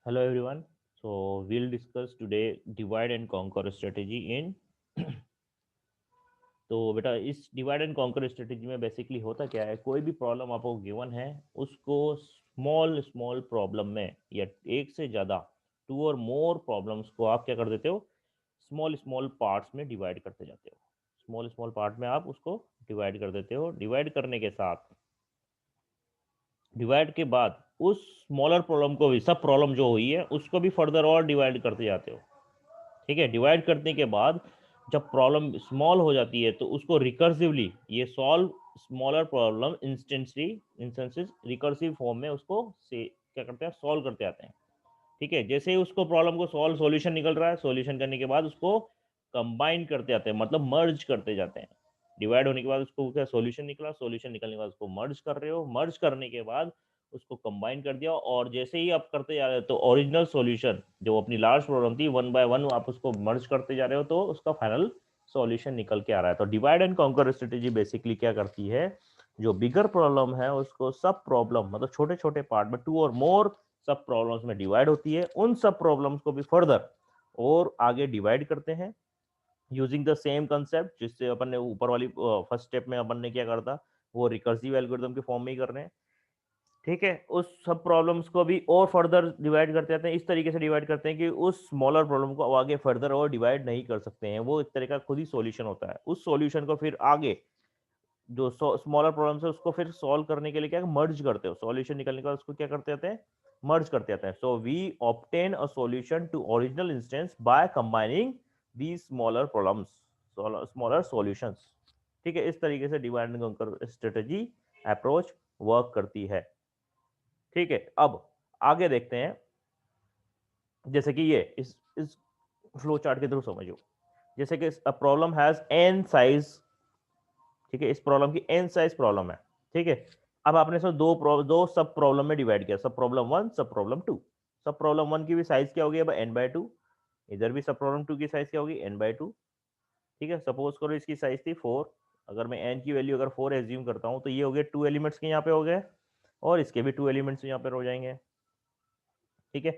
Hello everyone. So we'll discuss today divide and conquer strategy in तो बेटा इस divide and conquer strategy में basically होता क्या है, कोई भी प्रॉब्लम आपको गिवन है उसको स्मॉल स्मॉल प्रॉब्लम में या एक से ज़्यादा टू और मोर प्रॉब्लम्स को आप क्या कर देते हो, स्मॉल स्मॉल पार्ट्स में डिवाइड करते जाते हो। स्मॉल स्मॉल पार्ट में आप उसको डिवाइड कर देते हो। डिवाइड करने के साथ, डिवाइड के बाद उस स्मॉलर प्रॉब्लम को भी, सब प्रॉब्लम जो हुई है उसको भी फर्दर और डिवाइड करते जाते हो। ठीक है, डिवाइड करने के बाद जब प्रॉब्लम स्मॉल हो जाती है तो उसको रिकर्सिवली ये solve smaller problem instances recursive form में उसको से क्या करते हैं, सॉल्व करते आते हैं। ठीक है, जैसे ही उसको प्रॉब्लम को सॉल्व सॉल्यूशन निकल रहा है, सॉल्यूशन करने के बाद उसको कंबाइन करते आते हैं, मतलब मर्ज करते जाते हैं। डिवाइड होने के बाद उसको क्या सॉल्यूशन निकला, सॉल्यूशन निकलने के बाद उसको मर्ज कर रहे हो, मर्ज करने के बाद उसको कंबाइन कर दिया, और जैसे ही आप करते जा रहे हो तो ओरिजिनल सॉल्यूशन जो अपनी लार्ज प्रॉब्लम थी वन बाय वन आप उसको मर्ज करते जा रहे हो तो उसका फाइनल सॉल्यूशन निकल के आ रहा है। तो divide and conquer strategy basically क्या करती है, जो बिगर प्रॉब्लम है उसको सब प्रॉब्लम मतलब छोटे छोटे पार्ट में टू और मोर सब प्रॉब्लम्स में डिवाइड होती है। उन सब प्रॉब्लम्स को भी फर्दर और आगे डिवाइड करते हैं यूजिंग द सेम कंसेप्ट जिससे अपन ने ऊपर वाली फर्स्ट स्टेप में अपन ने क्या करता, वो रिकर्सिव एल्गोरिथम के फॉर्म में ही कर रहे हैं। ठीक है, उस सब प्रॉब्लम्स को भी और फर्दर डिवाइड करते जाते हैं, इस तरीके से डिवाइड करते हैं कि उस स्मॉलर प्रॉब्लम को आगे फर्दर और डिवाइड नहीं कर सकते हैं, वो एक तरह का खुद ही सॉल्यूशन होता है। उस सॉल्यूशन को फिर आगे जो स्मॉलर प्रॉब्लम्स है उसको फिर सॉल्व करने के लिए क्या मर्ज करते हो, सॉल्यूशन निकलने के बाद उसको क्या करते जाते हैं, मर्ज करते जाते हैं। So we obtain a solution to original instance by combining the smaller problems, smaller solutions. ठीक है, इस तरीके से divide and conquer strategy approach work करती है। ठीक है, अब आगे देखते हैं, जैसे कि ये इस फ्लो चार्ट के थ्रू समझो। जैसे कि प्रॉब्लम हैज एन साइज, ठीक है, इस प्रॉब्लम की एन साइज प्रॉब्लम है। ठीक है, अब आपने इसमें दो सब प्रॉब्लम में डिवाइड किया, सब प्रॉब्लम वन, सब प्रॉब्लम टू। सब प्रॉब्लम वन की भी साइज क्या होगी, अब एन बाय टू। इधर भी सब प्रॉब्लम टू की साइज क्या होगी, एन बाय टू। ठीक है, सपोज करो इसकी साइज थी फोर, अगर मैं एन की वैल्यू अगर फोर एज्यूम करता हूँ तो ये हो गए टू एलिमेंट्स के यहाँ पे हो गए, और इसके भी टू एलिमेंट्स यहाँ पे हो जाएंगे। ठीक है,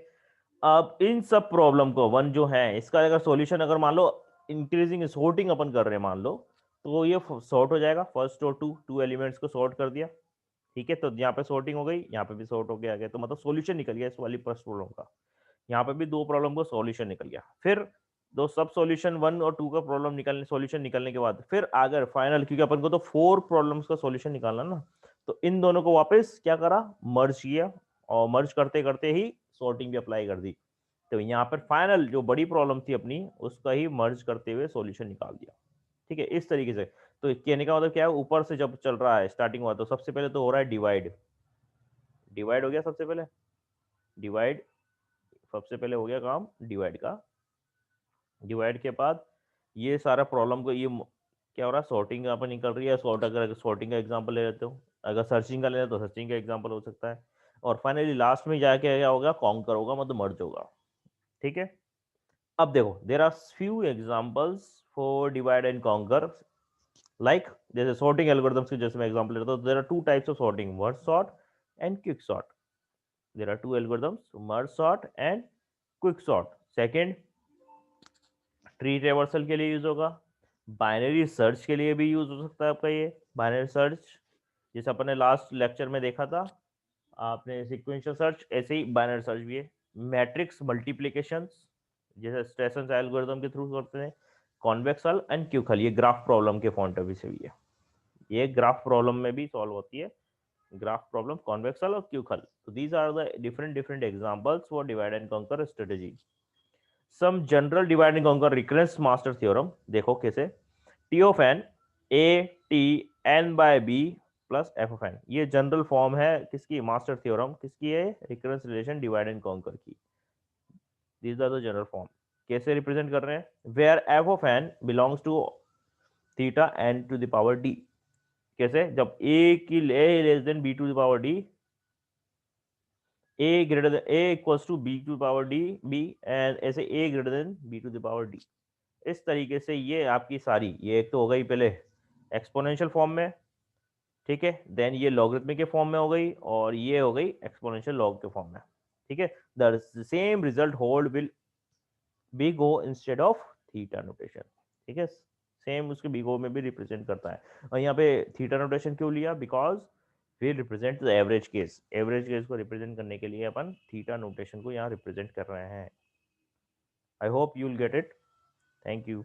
अब इन सब प्रॉब्लम को वन जो है इसका अगर सॉल्यूशन अगर मान लो इंक्रीजिंग सॉर्टिंग अपन कर रहे हैं मान लो, तो ये सॉर्ट हो जाएगा, फर्स्ट और टू टू एलिमेंट्स को सॉर्ट कर दिया। ठीक है, तो यहाँ पे सॉर्टिंग हो गई, यहाँ पे भी सॉर्ट हो गया आगे, तो मतलब सॉल्यूशन निकल गया इस वाली फर्स्ट प्रॉब्लम का। यहाँ पे भी दो प्रॉब्लम को सॉल्यूशन निकल गया। फिर दो सब सॉल्यूशन वन और टू का प्रॉब्लम निकलने सॉल्यूशन निकलने के बाद फिर अगर फाइनल, क्योंकि अपन को तो फोर प्रॉब्लम्स का सॉल्यूशन निकालना ना, तो इन दोनों को वापस क्या करा, मर्ज किया, और मर्ज करते करते ही सॉर्टिंग भी अप्लाई कर दी। तो यहाँ पर फाइनल जो बड़ी प्रॉब्लम थी अपनी उसका ही मर्ज करते हुए सॉल्यूशन निकाल दिया। ठीक है, इस तरीके से। तो कहने का मतलब क्या है, ऊपर से जब चल रहा है स्टार्टिंग हुआ तो सबसे पहले तो हो रहा है डिवाइड, डिवाइड हो गया सबसे पहले, डिवाइड सबसे पहले हो गया काम डिवाइड का। डिवाइड के बाद ये सारा प्रॉब्लम को ये क्या हो रहा है, सॉर्टिंग यहाँ पर निकल रही है। सॉर्ट अगर सॉर्टिंग का एग्जांपल ले लेते हो, अगर सर्चिंग का ले तो सर्चिंग का एग्जांपल हो सकता है, और फाइनली लास्ट में जाके क्या होगा, कॉन्कर होगा, मतलब मर्ज होगा। ठीक है, अब देखो there are few examples for divide and conquer, like जैसे सॉर्टिंग एल्गोरिथम्स की जैसे मैं एग्जांपल लेता हूँ, there are two types of sorting, merge sort and quick sort. There are two algorithms, merge sort and quick sort. Second, tree traversal के लिए use होगा, binary search के लिए भी यूज हो सकता है आपका ये बाइनरी सर्च, जैसे अपन ने लास्ट लेक्चर में देखा था, आपने सिक्वेंशियल सर्च, ऐसे ही बाइनरी सर्च भी है। मैट्रिक्स मल्टीप्लिकेशन जैसे स्टेशन एल्गोरिथम के थ्रू करते हैं। कॉन्वेक्सल एंड क्यूखल, ये ग्राफ प्रॉब्लम के पॉइंट ऑफ व्यू से भी है, ये ग्राफ प्रॉब्लम में भी सॉल्व होती है, ग्राफ प्रॉब्लम, कॉन्वेक्सल और क्यूखल। तो these are the different different examples for divide and conquer strategy. Some general divide and conquer recurrence master theorem, देखो कैसे, T of n a T n by b plus f of n, ये general form है किसकी, master theorem किसकी है, recurrence relation divide and conquer की। These are the general form. कैसे represent कर रहे हैं, where f of n belongs to theta N to the power D. कैसे, जब ए की a less than b to the power d, a greater than a equals to b to power d b, and ऐसे a greater than b to the power d. इस तरीके से ये आपकी सारी, ये एक तो हो गई पहले एक्सपोनेंशियल फॉर्म में, ठीक है, देन ये लॉगरिथमिक के फॉर्म में हो गई, और ये हो गई एक्सपोनेंशियल लॉग के फॉर्म में। ठीक है, the same result hold will big O instead of theta notation. ठीक है, सेम उसके बिग ओ में भी रिप्रेजेंट करता है। और यहाँ पे थीटा नोटेशन क्यों लिया, because we represent the average case, average case को रिप्रेजेंट करने के लिए अपन थीटा नोटेशन को यहाँ रिप्रेजेंट कर रहे हैं। I hope you will get it. Thank you.